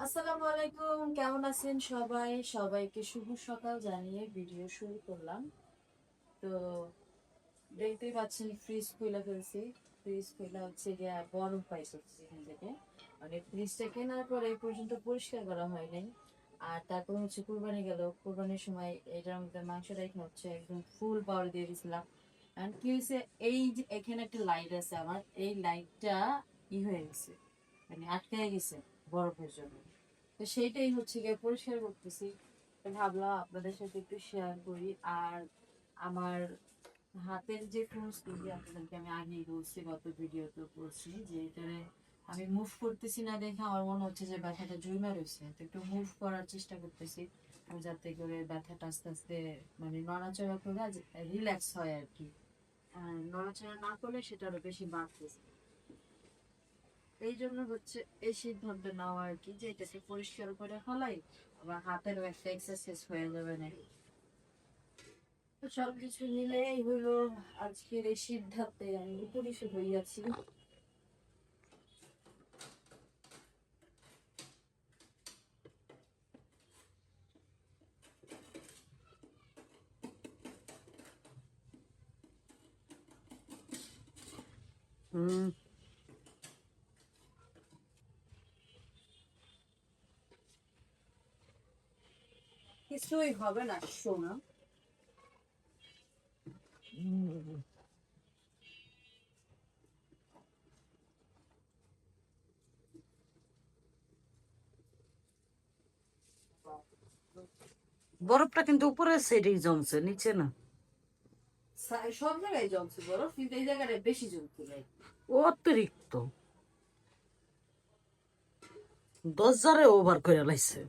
আসসালামু আলাইকুম, কেমন আছেন সবাই? সবাইকে শুভ সকাল জানিয়ে ভিডিও শুরু করলাম। তো দেখতেই পাচ্ছেন ফ্রিজ খুলে ফেলছি। ফ্রিজ খুলে হচ্ছে গিয়ে বরফ পাইছি এখান থেকে। মানে ফ্রিজটা কেনার পরে এই পর্যন্ত পরিষ্কার করা হয়নি। আর তারপর হচ্ছে কুরবানি গেল, কুরবানির সময় এটার মধ্যে মাংস রেখে হচ্ছে একদম ফুল পাওয়ার দিয়ে দিয়েছিলাম। আর কি হয়েছে, এই যে এখানে একটা লাইট আছে আমার, এই লাইটটা হয়ে গেছে, মানে আটকে গেছে বরফের জন্য। তো সেইটাই হচ্ছে গিয়ে পরিষ্কার করতেছি। তো ভাবলাম আপনাদের সাথে একটু শেয়ার করি। আর আমার হাতের যে ফোনসগুলি আপনাদেরকে আমি আগেই বলছি, গত ভিডিওতে বলছি যে এটারে আমি মুভ করতেছি না দেখে আমার মনে হচ্ছে যে ব্যথাটা জমে রয়েছে। তো একটু মুভ করার চেষ্টা করতেছি যাতে করে ব্যথাটা আস্তে আস্তে মানে নড়াচড়া করে রিল্যাক্স হয় আর কি। আর নড়াচড়া না করলে সেটা আরো বেশি বাড়তেছে। এই জন্য হচ্ছে এই সিদ্ধান্ত নেওয়া আর কি, যে এটাকে পরিষ্কার করে ফেলাই, আবার হাতেরও একটা এক্সারসাইজ হয়ে যাবে না। তো সবকিছু মিলে এই হলো আজকের এই সিদ্ধান্তে আমি উপনিষদ হইয়াছি। কিছুই হবে না সোনা। বরফটা কিন্তু উপরে সেটাই জমছে, নিচে না। সব জায়গায় জমছে বরফ, কিন্তু এই জায়গাটা বেশি জমছে। অতিরিক্ত 10 জারে ওভার করে লাইছে।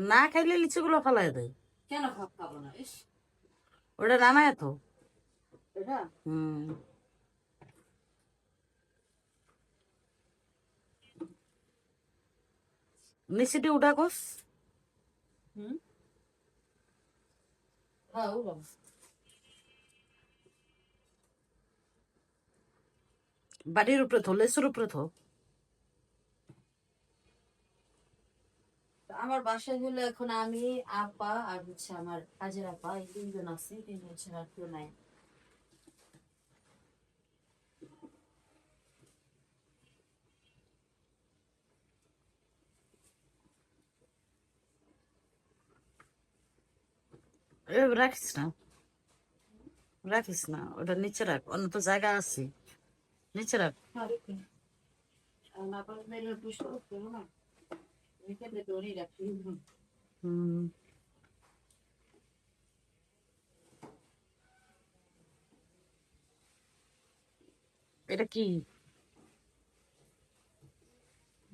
না খাইলে লিচু গুলো ফালাই দেয়। কেন ভাব খাবো না? ইস, ওটা নামায় তো। এটা হম, নিচেটি উঠা কস। হুম, হ্যাঁ ওরকম। বাড়ির উপরে থো, লেসুর উপরে থো। আমার বাসায় হলো এখন আমি, আপা আর হচ্ছে আমার কাজের আপা, এই তিনজন আছে। তিনজন ছাড়া আর কেউ নাই। রাখিস না, রাখিস না, ওটা নিচে রাখ, অন্য তো জায়গা আছে, নিচে রাখ। হ্যাঁ, দেখুন। আর না পারলে এগুলো পুষ্প করবো না, রেখে দে দড়ি রাখি। হম, এটা কি?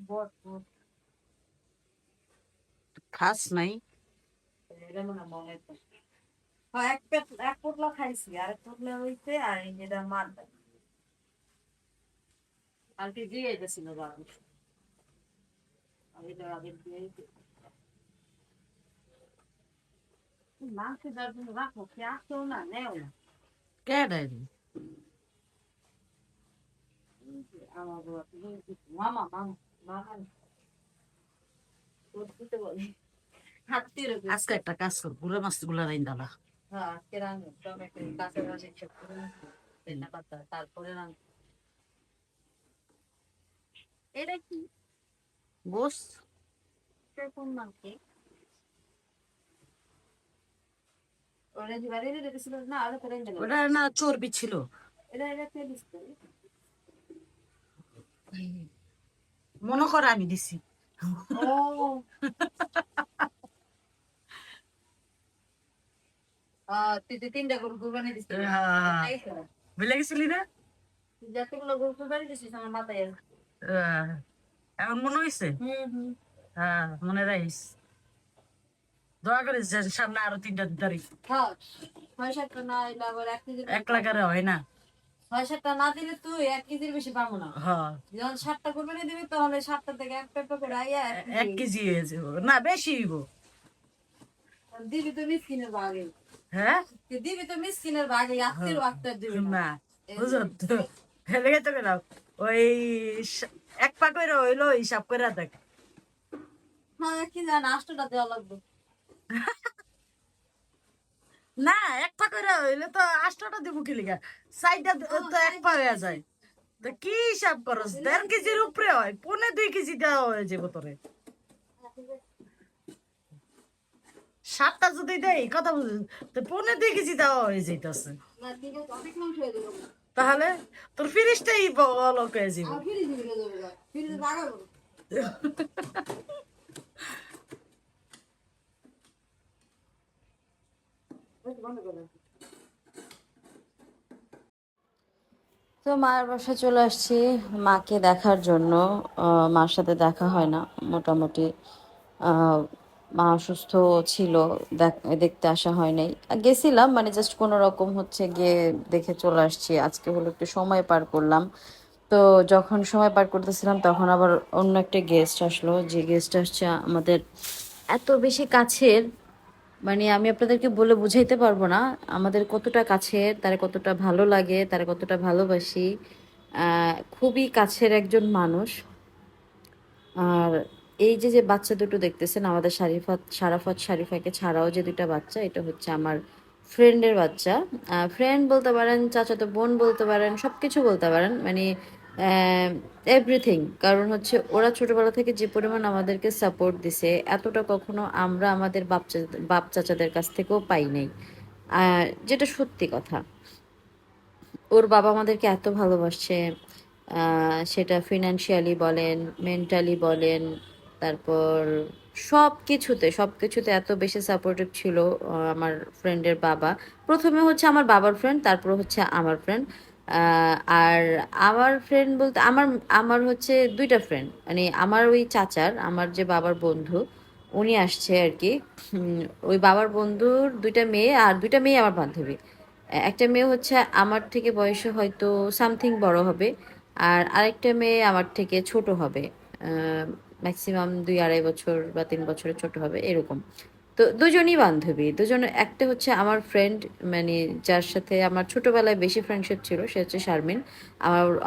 বট বট। খাস নাই? এটা মনে হয় মনে হয়। হ্যাঁ, এক পোটলা খাইছি, আর এক পোটলা হইতে আর এই যেটা মার কালকে দিয়ে গেছিল বাবু। আমি তো আগে দিয়ে মাংস যার জন্য রাখো, কে আসতেও না, নেও না। কে দেয়? আমার বাবা মামা মামা মামা দিতে বলে হাতির উপর। আজকে একটা কাজ কর, গুড়া মাছ গুলা রাইন দালা। হ্যাঁ, আজকে রান্না টমেটো কাঁচা মাছ সব করে রান্না পাতা, তারপরে রান্না। এটা কি? গোস। কোন মাংস? ওরা যে বাড়ি রেখেছিল না, আরো করে দিল। ওটা না চর্বি ছিল। এটা এটা কে দিচ্ছে? মনে করে আমি দিছি। ও তুই তো তিনটা গরু কুরবানি দিছিস। বুঝলে গেছিলি না? যতগুলো গরু কুরবানি দিছিস আমার মাথায় আছে। আহ, এখন মনে হয়েছে। হুম হুম। হ্যাঁ, মনে রাখিস। দোয়া করিস যে সামনে আরো 3টা তারিখ। হ্যাঁ, 6-7টা না এলে আবার 1 কেজি এক লাগারে হয় না। 6-7টা না দিলে তুই 1 কেজির বেশি পাবো না। হ্যাঁ, যখন 7টা কুরবানি দিবি তাহলে 7টা থেকে এক পেপে করে আইয়া 1 কেজি 1 কেজি হয়ে যাবো না, বেশি হইব। দিবি তো মিসকিনের ভাগে, হ্যাঁ দিবি তো মিসকিনের ভাগে, আত্মীয় আক্তার দিবি না। না বুঝো তো এলাকা তো কেন ওই এক পা করে হইলো হিসাব করে দেখ হ্যাঁ কি জান 8টা দেওয়া লাগবে। না এক পা করে হইলে তো 8টা দিব কি লিগা সাইডটা তো এক পা হয়ে যায় তো কি হিসাব করস 1.5 কেজির উপরে হয় 1.5 কেজি দেওয়া হয়ে যাবো তোরে 7টা যদি দেয় কথা বুঝ তো 1.5 কেজি দেওয়া হয়ে যাইতেছে না ঠিক আছে, অনেক মাংস হয়ে যাবে। তাহলে তোর ফিরিসটাই বলো হয়ে যাবো আর ফিরে দিবি যাবে, ফিরে লাগাবো। তো মায়ের বাসায় চলে আসছি মাকে দেখার জন্য। মার সাথে দেখা হয় না মোটামুটি। আহ, মা অসুস্থ ছিল, দেখতে আসা হয় নাই। গেছিলাম মানে জাস্ট কোনো রকম হচ্ছে গিয়ে দেখে চলে আসছি। আজকে হলো একটু সময় পার করলাম। তো যখন সময় পার করতেছিলাম তখন আবার অন্য একটা গেস্ট আসলো, যে গেস্ট আসছে আমাদের এত বেশি কাছের, মানে আমি আপনাদেরকে বলে বুঝাইতে পারবো না আমাদের কতটা কাছের, তার কতটা ভালো লাগে, তার কতটা ভালোবাসি। খুবই কাছের একজন মানুষ। আর এই যে যে বাচ্চা দুটো দেখতেছেন আমাদের সারাফাত শারিফাকে ছাড়াও যে দুইটা বাচ্চা, এটা হচ্ছে আমার ফ্রেন্ডের বাচ্চা। ফ্রেন্ড বলতে পারেন, চাচাতো বোন বলতে পারেন, সব কিছু বলতে পারেন, মানে এভরিথিং। কারণ হচ্ছে ওরা ছোটবেলা থেকে যে পরিমাণ আমাদেরকে সাপোর্ট দিছে, এতটা কখনো আমরা আমাদের বাপ চাচাদের কাছ থেকেও পাই নাই। যেটা সত্যি কথা। ওর বাবা আমাদেরকে এত ভালোবাসছে, সেটা ফিনান্সিয়ালি বলেন, মেন্টালি বলেন, তারপর সব কিছুতে এত বেশি সাপোর্টিভ ছিল। আমার ফ্রেন্ডের বাবা প্রথমে হচ্ছে আমার বাবার ফ্রেন্ড, তারপর হচ্ছে আমার ফ্রেন্ড। আর আমার ফ্রেন্ড বলতে আমার আমার হচ্ছে দুইটা ফ্রেন্ড, মানে আমার ওই চাচার, আমার যে বাবার বন্ধু, উনি আসছে আর কি। উম, ওই বাবার বন্ধুর দুইটা মেয়ে, আর দুইটা মেয়ে আমার বান্ধবী। একটা মেয়ে হচ্ছে আমার থেকে বয়সে হয়তো সামথিং বড় হবে, আর আরেকটা মেয়ে আমার থেকে ছোট হবে, ম্যাক্সিমাম 2-2.5 বছর বা 3 বছরের ছোট হবে এরকম। তো দুজনই বান্ধবী, দুজন। একটা হচ্ছে আমার ফ্রেন্ড, মানে যার সাথে আমার ছোটবেলায় বেশি ফ্রেন্ডশিপ ছিল, সে হচ্ছে শারমিন।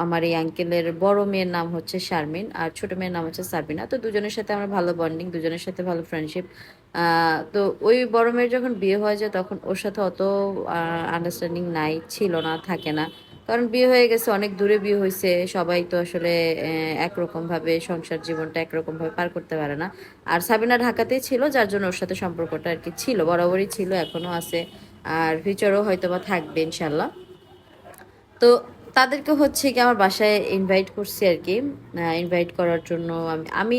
আমার এই আঙ্কেলের বড় মেয়ের নাম হচ্ছে শারমিন, আর ছোট মেয়ের নাম হচ্ছে সাবিনা। তো দুজনের সাথে আমার ভালো বন্ডিং, দুজনের সাথে ভালো ফ্রেন্ডশিপ। তো ওই বড় মেয়ের যখন বিয়ে হয়ে যায় তখন ওর সাথে অত আন্ডারস্ট্যান্ডিং নাই, ছিল না, থাকে না। কারণ বিয়ে হয়ে গেছে, অনেক দূরে বিয়ে হয়েছে, সবাই তো আসলে একরকম ভাবে সংসার জীবনটা একরকম ভাবে পার করতে পারে না। আর সাবিনা ঢাকাতেই ছিল, যার জন্য ওর সাথে সম্পর্কটা আর কি ছিল, বরাবরই ছিল, এখনো আছে, আর ফিউচারও হয়তো বা থাকবে ইনশাল্লাহ। তো তাদেরকে হচ্ছে কি আমার বাসায় ইনভাইট করছি আর কি। ইনভাইট করার জন্য আমি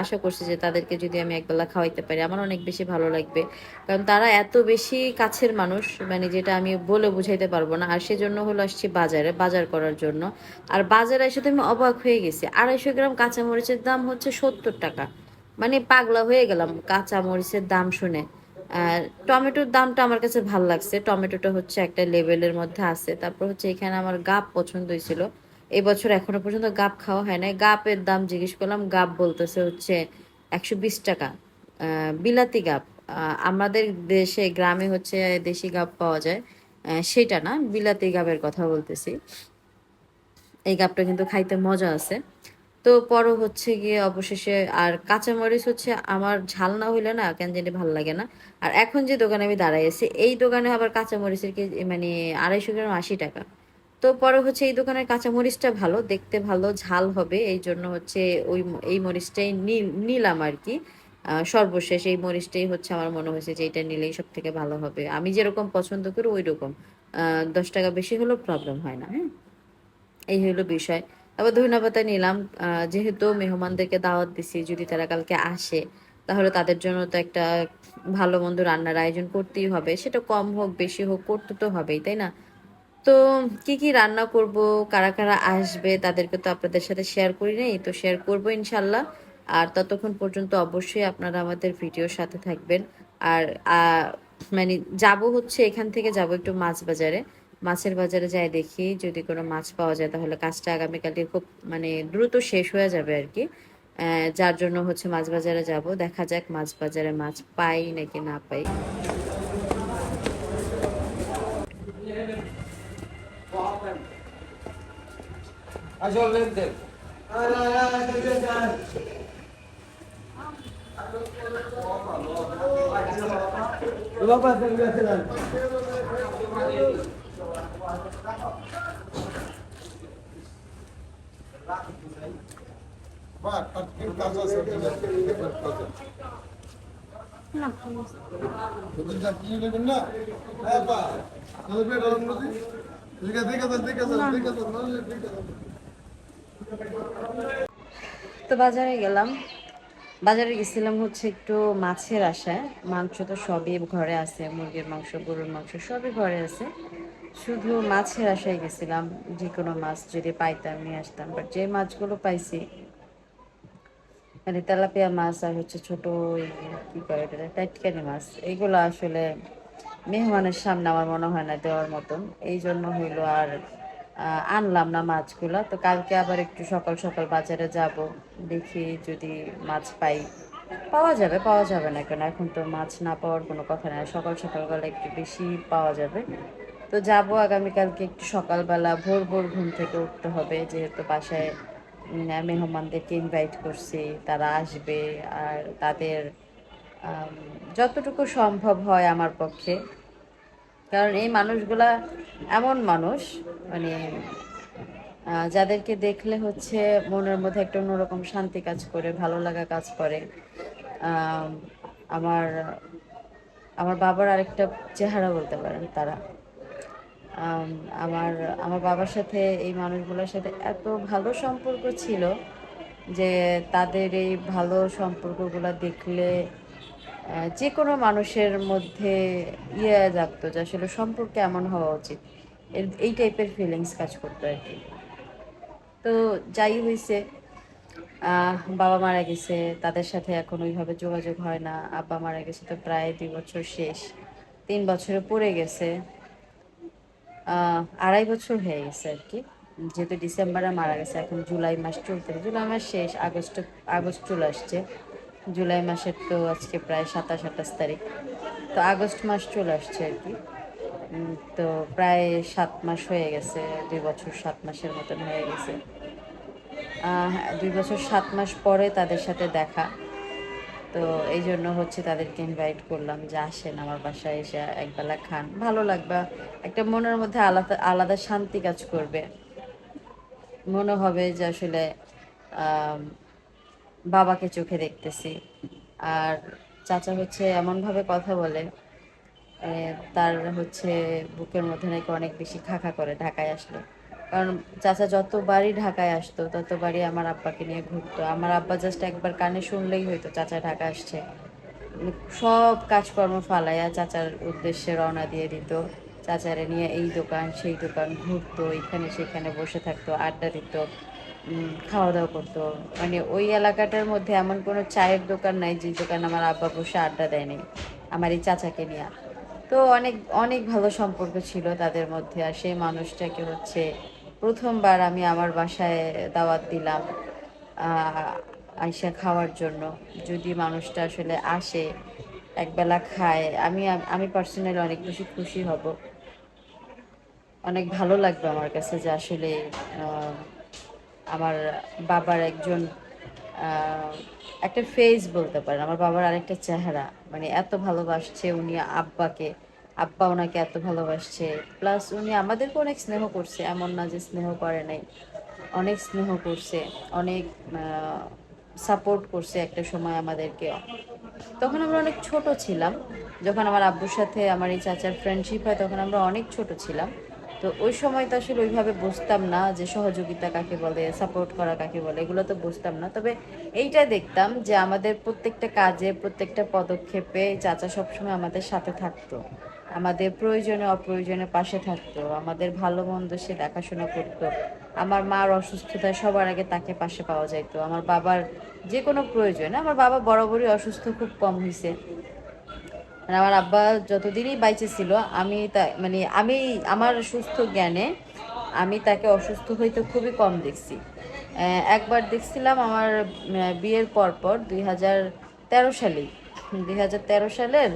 আশা করছি যে তাদেরকে যদি আমি একবেলা খাওয়াইতে পারি আমার অনেক বেশি ভালো লাগবে। কারণ তারা এত বেশি কাছের মানুষ, মানে যেটা আমি বলে বুঝাইতে পারবো না। আর সেজন্য হলো আসছি বাজারে বাজার করার জন্য। আর বাজারে এসে তো আমি অবাক হয়ে গেছি, 250 গ্রাম কাঁচামরিচের দাম হচ্ছে 70 টাকা। মানে পাগলা হয়ে গেলাম কাঁচা মরিচের দাম শুনে। আর টমেটোর দামটা আমার কাছে ভাল লাগছে, টমেটোটা হচ্ছে একটা লেভেলের মধ্যে আছে। তারপর হচ্ছে এখানে আমার গাব পছন্দ হয়েছিল। এবছর এখনো পর্যন্ত গাব খাওয়া হয় নাই। গাবের দাম জিজ্ঞেস করলাম, গাব বলতেছে হচ্ছে 120 টাকা। বিলাতি গাব, আমাদের দেশে গ্রামে হচ্ছে দেশি গাব পাওয়া যায়, সেটা না, বিলাতি গাবের কথা বলতেছি। এই গাবটা কিন্তু খাইতে মজা আছে। তো পরও হচ্ছে গিয়ে অবশেষে, আর কাঁচামরিচ হচ্ছে আমার ঝাল না হইলে না কেন জানি ভালো লাগে না। আর এখন যে দোকানে আমি দাঁড়াই আছি, এই দোকানে আবার কাঁচামরিচের কেজি মানে 250 গ্রাম 80 টাকা। তো পরে হচ্ছে এই দোকানের কাঁচামরিচটা ভালো, দেখতে ভালো, ঝাল হবে, এই জন্য হচ্ছে এই মরিচটাই নিলাম আর কি। সর্বশেষ এই মরিচটাই হচ্ছে আমার মনে হয়েছে যে এটা নিলেই সব থেকে ভালো হবে, আমি যেরকম পছন্দ করি ওই রকম। 10 টাকা বেশি হলেও প্রবলেম হয় না, হ্যাঁ। এই হলো বিষয়। তারপর ধন্যবাদ নিলাম। যেহেতু মেহমানদেরকে দাওয়াত দিছি, যদি তারা কালকে আসে তাহলে তাদের জন্য তো একটা ভালো মন্দ রান্নার আয়োজন করতেই হবে, সেটা কম হোক বেশি হোক করতে তো হবেই, তাই না? তো কি কি রান্না করব, কারা কারা আসবে, তাদেরকে তো আপনাদের সাথে শেয়ার করি নাই, তো শেয়ার করবো ইনশাল্লাহ। আর ততক্ষণ পর্যন্ত অবশ্যই আপনারা আমাদের ভিডিওর সাথে থাকবেন। আর মানে যাব হচ্ছে, এখান থেকে যাব একটু মাছ বাজারে। মাছের বাজারে যাই, দেখি যদি কোনো মাছ পাওয়া যায় তাহলে কাজটা আগামীকালকে খুব মানে দ্রুত শেষ হয়ে যাবে আর কি। যার জন্য হচ্ছে মাছ বাজারে যাব। দেখা যাক মাছ বাজারে মাছ পাই নাকি না পাই। তো বাজারে গেলাম, বাজারে গেছিলাম হচ্ছে একটু মাছের আশায়। মাংস তো সবই ঘরে আছে, মুরগির মাংস, গরুর মাংস সবই ঘরে আছে। শুধু মাছের আশায় গেছিলাম, যে কোনো মাছ যদি পাইতাম নিয়ে আসতাম। বাট যে মাছগুলো পাইছি মানে তেলাপিয়া মাছ আর হচ্ছে ছোট ওই কি করে ওটা টাটকানি মাছ, এইগুলো আসলে মেহমানের সামনে আমার মনে হয় না দেওয়ার মতন। এই জন্য হইলো আর আনলাম না মাছগুলো। তো কালকে আবার একটু সকাল সকাল বাজারে যাব, দেখি যদি মাছ পাই। পাওয়া যাবে, পাওয়া যাবে না কেন, এখন তো মাছ না পাওয়ার কোনো কথা নেই। সকাল সকালবেলা একটু বেশি পাওয়া যাবে। তো যাব আগামীকালকে একটু সকালবেলা ভোর ভোর ঘুম থেকে উঠতে হবে, যেহেতু বাসায় মেহমানদেরকে ইনভাইট করছি, তারা আসবে। আর তাদের আম, যতটুকু সম্ভব হয় আমার পক্ষে, কারণ এই মানুষগুলা এমন মানুষ মানে যাদেরকে দেখলে হচ্ছে মনের মধ্যে একটা অন্যরকম শান্তি কাজ করে, ভালো লাগা কাজ করে। আম, আমার আমার বাবার আরেকটা চেহারা বলতে পারেন তারা। আম, আমার আমার বাবার সাথে এই মানুষগুলোর সাথে এত ভালো সম্পর্ক ছিল যে তাদের এই ভালো সম্পর্কগুলো দেখলে যে কোনো মানুষের মধ্যে জাগতো যে আসলে সম্পর্ক এমন হওয়া উচিত। এই টাইপের ফিলিংস কাজ করতো আর কি। তো যাই হয়েছে, বাবা মারা গেছে, তাদের সাথে এখন ওইভাবে যোগাযোগ হয় না। আব্বা মারা গেছে তো প্রায় 2 বছর শেষ, 3 বছরে পড়ে গেছে। 2.5 বছর হয়ে গেছে আর কি। যেহেতু ডিসেম্বরে মারা গেছে, এখন জুলাই মাস চলতেছে, জুলাই মাস শেষ, আগস্ট চলে আসছে। জুলাই মাসের তো আজকে প্রায় 27-28 তারিখ। তো আগস্ট মাস চলে আসছে আর কি। তো প্রায় 7 মাস হয়ে গেছে, 2 বছর 7 মাসের মতন হয়ে গেছে। 2 বছর 7 মাস পরে তাদের সাথে দেখা। তো এই জন্য হচ্ছে তাদেরকে ইনভাইট করলাম যে আসেন আমার বাসায় এসে একবেলা খান, ভালো লাগবে। একটা মনের মধ্যে আলাদা আলাদা শান্তি কাজ করবে, মনে হবে যে আসলে আম, বাবাকে চোখে দেখতেছি। আর চাচা হচ্ছে এমনভাবে কথা বলে, তার হচ্ছে বুকের মধ্যে নাকি অনেক বেশি খা করে ঢাকায় আসলে। কারণ চাচা যতবারই ঢাকায় আসতো ততবারই আমার আব্বাকে নিয়ে ঘুরতো। আমার আব্বা জাস্ট একবার কানে শুনলেই হয়তো চাচা ঢাকা আসছে, সব কাজকর্ম ফালাইয়া চাচার উদ্দেশ্যে রওনা দিয়ে দিত। চাচারে নিয়ে এই দোকান সেই দোকান ঘুরতো, এখানে সেখানে বসে থাকতো, আড্ডা দিত, খাওয়া দাওয়া করতো। মানে ওই এলাকাটার মধ্যে এমন কোনো চায়ের দোকান নাই যে দোকান আমার আব্বা বসে আড্ডা দেয়নি আমার এই চাচাকে নিয়ে। তো অনেক অনেক ভালো সম্পর্ক ছিল তাদের মধ্যে। আর সেই মানুষটাকে হচ্ছে প্রথমবার আমি আমার বাসায় দাওয়াত দিলাম আইসা খাওয়ার জন্য। যদি মানুষটা আসলে আসে, একবেলা খায়, আমি পার্সোনালি অনেক বেশি খুশি হব। অনেক ভালো লাগবে আমার কাছে যে আসলে আহ, আমার বাবার একজন আহ, একটা ফেস বলতে পারেন, আমার বাবার আরেকটা চেহারা। মানে এত ভালোবাসছে উনি আব্বাকে, আব্বা ওনাকে এত ভালোবাসছে। প্লাস উনি আমাদেরকে অনেক স্নেহ করছে, এমন না যে স্নেহ করে নাই, অনেক স্নেহ করছে, অনেক সাপোর্ট করছে একটা সময় আমাদেরকে। তখন আমরা অনেক ছোট ছিলাম, যখন আমার আব্বুর সাথে আমার এই চাচার ফ্রেন্ডশিপ হয় তখন আমরা অনেক ছোট ছিলাম। তো ওই সময় তো আসলে ওইভাবে বুঝতাম না যে সহযোগিতা কাকে বলে, সাপোর্ট করা কাকে বলে, এগুলো তো বুঝতাম না। তবে এইটা দেখতাম যে আমাদের প্রত্যেকটা কাজে, প্রত্যেকটা পদক্ষেপে চাচা সবসময় আমাদের সাথে থাকতো, আমাদের প্রয়োজনে অপ্রয়োজনে পাশে থাকতো, আমাদের ভালো মন্দ সে দেখাশোনা করতো। আমার মার অসুস্থতায় সবার আগে তাকে পাশে পাওয়া যাইতো। আমার বাবার যে কোনো প্রয়োজনে, আমার বাবা বরাবরই অসুস্থ, খুব কম হয়েছে। মানে আমার আব্বা যতদিনই বাইচে ছিল, আমি তা মানে আমি আমার সুস্থ জ্ঞানে আমি তাকে অসুস্থ হইতে খুবই কম দেখছি। একবার দেখছিলাম আমার বিয়ের পর 2013 সালেই, 2013 সালের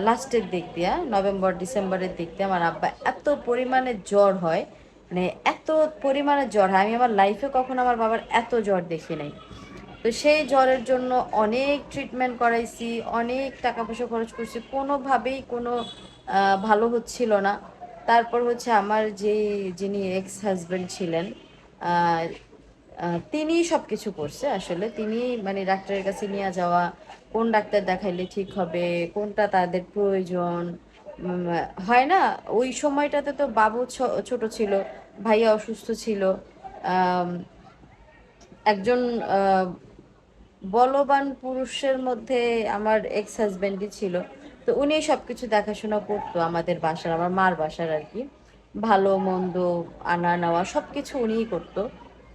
লাস্টের দিক দিয়া, নভেম্বর ডিসেম্বরের দিক দিয়ে আমার আব্বা এত পরিমাণে জ্বর হয়, মানে এত পরিমাণে জ্বর হয়, আমি আমার লাইফে কখনো আমার বাবার এত জ্বর দেখি নাই। তো সেই জ্বরের জন্য অনেক ট্রিটমেন্ট করাইছি, অনেক টাকা পয়সা খরচ করছি, কোনোভাবেই কোনো ভালো হচ্ছিল না। তারপর হচ্ছে আমার যিনি এক্স হাজবেন্ড ছিলেন, আহ, তিনি সব কিছু করছে আসলে। তিনি মানে ডাক্তারের কাছে নিয়ে যাওয়া, কোন ডাক্তার দেখাইলে ঠিক হবে, কোনটা তাদের প্রয়োজন। উম, হয় না, ওই সময়টাতে তো বাবু ছোট ছিল, ভাইয়া অসুস্থ ছিল। আম, একজন বলবান পুরুষের মধ্যে আমার এক্স হাজবেন্ডই ছিল। তো উনি সবকিছু দেখাশোনা করতো আমাদের বাসার, আমার মার বাসার আর কি, ভালো মন্দ আনা নেওয়া সবকিছু উনিই করতো।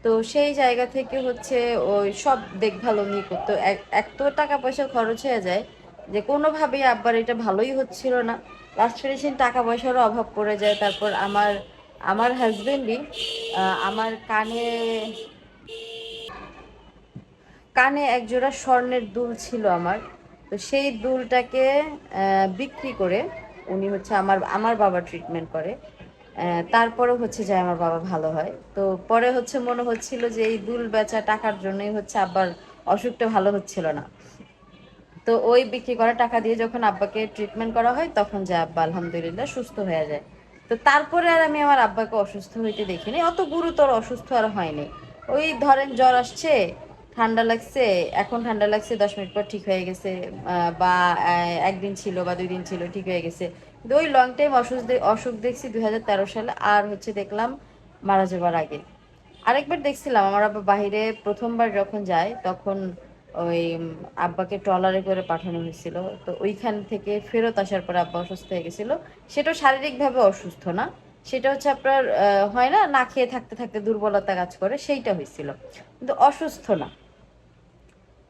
তো সেই জায়গা থেকে হচ্ছে ওই সব দেখভাল উনি করতো। এত টাকা পয়সা খরচ হয়ে যায় যে কোনোভাবেই আব্বার এটা ভালোই হচ্ছিল না। লাস্ট ফিনিশিং টাকা পয়সারও অভাব পড়ে যায়। তারপর আমার আমার হাজবেন্ডই আমার কানে এক জোড়া স্বর্ণের দুল ছিল আমার। তো সেই দুলটাকে বিক্রি করে উনি হচ্ছে আমার আমার বাবা ট্রিটমেন্ট করে। তারপরে হচ্ছে যে আমার বাবা ভালো হয়। তো পরে হচ্ছে মনে হচ্ছিল যে এই দুল বেচা টাকার জন্যই হচ্ছে আব্বার অসুখটা ভালো হচ্ছিল না। তো ওই বিক্রি করা টাকা দিয়ে যখন আব্বাকে ট্রিটমেন্ট করা হয়, তখন যে আব্বা আলহামদুলিল্লাহ সুস্থ হয়ে যায়। তো তারপরে আর আমি আমার আব্বাকে অসুস্থ হইতে দেখিনি, অত গুরুতর অসুস্থ আর হয়নি। ওই ধরেন জ্বর আসছে, ঠান্ডা লাগছে, এখন ঠান্ডা লাগছে, 10 মিনিট পর ঠিক হয়ে গেছে, বা একদিন ছিল বা 2 দিন ছিল ঠিক হয়ে গেছে। কিন্তু ওই লং টাইম অসুখ দেখছি 2013 সালে, আর হচ্ছে দেখলাম মারা যাবার আগে। আরেকবার দেখছিলাম আমার আব্বা বাহিরে প্রথমবার যখন যায়, তখন ওই আব্বাকে ট্রলারে করে পাঠানো হয়েছিল। তো ওইখান থেকে ফেরত আসার পর আব্বা অসুস্থ হয়ে গেছিল। সেটা শারীরিকভাবে অসুস্থ না, সেটা হচ্ছে আপনার হয় না, না খেয়ে থাকতে থাকতে দুর্বলতা কাজ করে, সেইটা হয়েছিল। কিন্তু অসুস্থ না।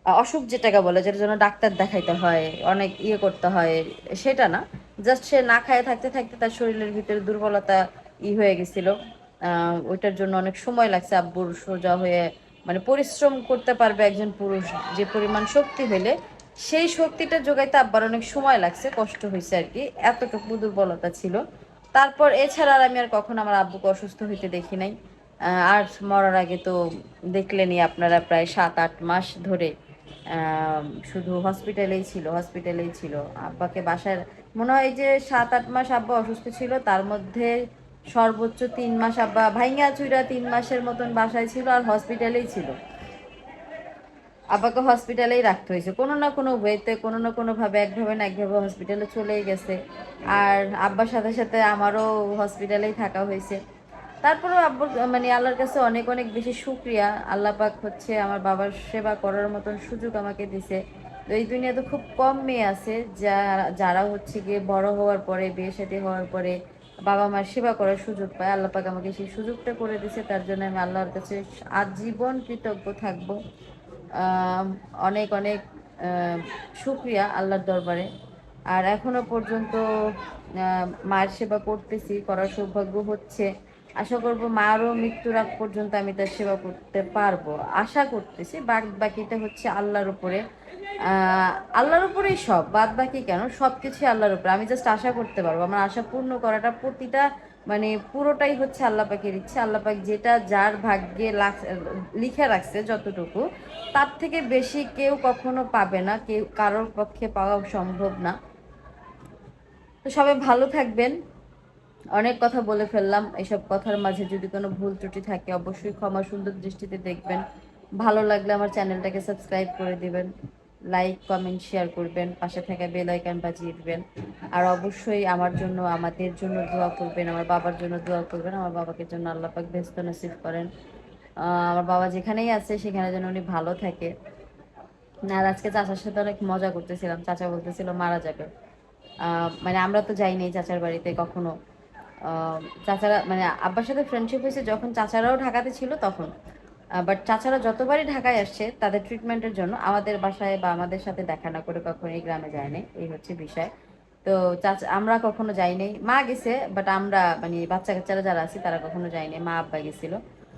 অসুখ যেটাকে বলে, যেটার জন্য ডাক্তার দেখাইতে হয়, অনেক ইয়ে করতে হয়, সেটা না। জাস্ট সে না খায় থাকতে থাকতে তার শরীরের ভিতরে দুর্বলতা হয়ে গেছিল। ওইটার জন্য অনেক সময় লাগছে আব্বুর সোজা হয়ে, মানে পরিশ্রম করতে পারবে একজন পুরুষ যে পরিমাণ শক্তি হইলে, সেই শক্তিটা যোগাইতে আব্বার অনেক সময় লাগছে, কষ্ট হয়েছে আর কি, এতটুকু দুর্বলতা ছিল। তারপর এছাড়া আর আমি আর কখনো আমার আব্বুকে অসুস্থ হইতে দেখি নাই। আর মরার আগে তো দেখলেনই আপনারা, প্রায় 7-8 মাস ধরে শুধু হসপিটালেই ছিল। আব্বাকে বাসায়, মনে হয় যে 7-8 মাস আব্বা অসুস্থ ছিল, তার মধ্যে সর্বোচ্চ 3 মাস আব্বা ভাইঙ্গা চুইরা 3 মাসের মতন বাসায় ছিল, আর হসপিটালেই ছিল। আব্বাকে হসপিটালেই রাখতে হয়েছে কোনো না কোনো ওয়েতে, কোনো না কোনো ভাবে, একভাবে না একভাবে হসপিটালে চলেই গেছে। আর আব্বার সাথে সাথে আমারও হসপিটালেই থাকা হয়েছে। তারপরেও আব্বুর মানে আল্লাহর কাছে অনেক অনেক বেশি শুক্রিয়া, আল্লাহ পাক হচ্ছে আমার বাবার সেবা করার মতন সুযোগ আমাকে দিছে। তো এই দুনিয়াতে খুব কম মেয়ে আছে যারা হচ্ছে গিয়ে বড় হওয়ার পরে, বিয়ে শাদী হওয়ার পরে বাবা মার সেবা করার সুযোগ পায়। আল্লাহ পাক আমাকে সেই সুযোগটা করে দিছে, তার জন্য আমি আল্লাহর কাছে আজীবন কৃতজ্ঞ থাকবো। আহ, অনেক অনেক শুক্রিয়া আল্লাহর দরবারে। আর এখনো পর্যন্ত মায়ের সেবা করতেছি, করার সৌভাগ্য হচ্ছে। আশা করব মারও মৃত্যুর আগ পর্যন্ত আমি তার সেবা করতে পারবো, আশা করতেছি। বাকিটা হচ্ছে আল্লাহর উপরে। আল্লাহর উপরেই সব, বাদ বাকি কেন, সব কিছুই আল্লাহর উপরে। আমি জাস্ট আশা করতে পারবো, আমার আশা পূর্ণ করাটা প্রতিটা, মানে পুরোটাই হচ্ছে আল্লাহ পাকের ইচ্ছে। আল্লাহ পাক যেটা যার ভাগ্যে লিখে রাখছে যতটুকু, তার থেকে বেশি কেউ কখনো পাবে না, কেউ কারোর পক্ষে পাওয়া সম্ভব না। তো সবাই ভালো থাকবেন। অনেক কথা বলে ফেললাম, এসব কথার মাঝে যদি কোনো ভুল ত্রুটি থাকে অবশ্যই ক্ষমা সুন্দর দৃষ্টিতে দেখবেন। ভালো লাগলে আমার চ্যানেলটাকে সাবস্ক্রাইব করে দিবেন, লাইক কমেন্ট শেয়ার করবেন, পাশে থাকা বেল আইকন বাজিয়ে দিবেন। আর অবশ্যই আমার জন্য, আমাদের জন্য দোয়া করবেন, আমার বাবার জন্য দোয়া করবেন। আমার বাবাকে জন্য আল্লাহ পাক ব্যস্ত নসিব করেন। আমার বাবা যেখানেই আছে সেখানে যেন উনি ভালো থাকে। আর আজকে চাচার সাথে অনেক মজা করতেছিলাম, চাচা বলতেছিল মারা যাবে। মানে আমরা তো যাইনি চাচার বাড়িতে কখনো। আহ, চাচারা মানে আব্বার সাথে ফ্রেন্ডশিপ হয়েছে যখন চাচারাও ঢাকাতে ছিল তখন। বাট চাচারা যতবারই ঢাকায় আসছে তাদের ট্রিটমেন্টের জন্য আমাদের বাসায় বা আমাদের সাথে দেখা না করে কখনো এই গ্রামে যায়নি, এই হচ্ছে বিষয়। তো চাচা আমরা কখনো যাইনি, মা গেছে, বাট আমরা মানে বাচ্চা কাচ্চারা যারা আছি তারা কখনো যায়নি, মা আব্বা গেছিল।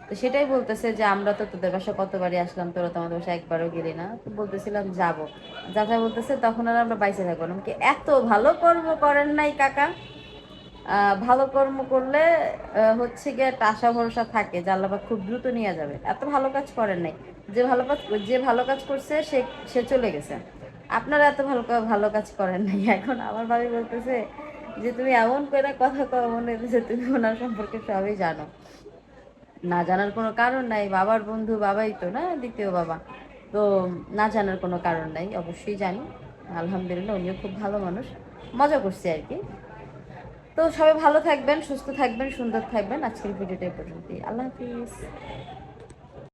তো সেটাই বলতেছে যে আমরা তো তোদের বাসা কতবারই আসলাম, তোরা তো আমাদের বাসা একবারও গেলি না। তো বলতেছিলাম যাব, যাতা বলতেছে তখন আর আমরা বাইসে থাকবো না। আমি কি এত ভালো কর্ম করেন নাই কাকা? ভালো কর্ম করলে হচ্ছে গিয়ে একটা আশা ভরসা থাকে যে আল্লাহ পাক খুব দ্রুত নিয়ে যাবে। এত ভালো কাজ করেন নাই। যে ভালো কাজ করছে সে সে চলে গেছে। আপনারা এত ভালো কাজ করেন নাই। এখন আমার ভাবি বলতেছে যে তুমি এমন করে কথা কও মনে হচ্ছে তুমি ওনার সম্পর্কে সবই জানো। না জানার কোনো কারণ নাই, বাবার বন্ধু বাবাই তো না, দ্বিতীয় বাবা। তো না জানার কোনো কারণ নাই, অবশ্যই জানি। আলহামদুলিল্লাহ উনিও খুব ভালো মানুষ, মজা করছি আর কি। তো সবাই ভালো থাকবেন, সুস্থ থাকবেন, সুন্দর থাকবেন। আজকের ভিডিওটা এই পর্যন্তই। আল্লাহ হাফিজ।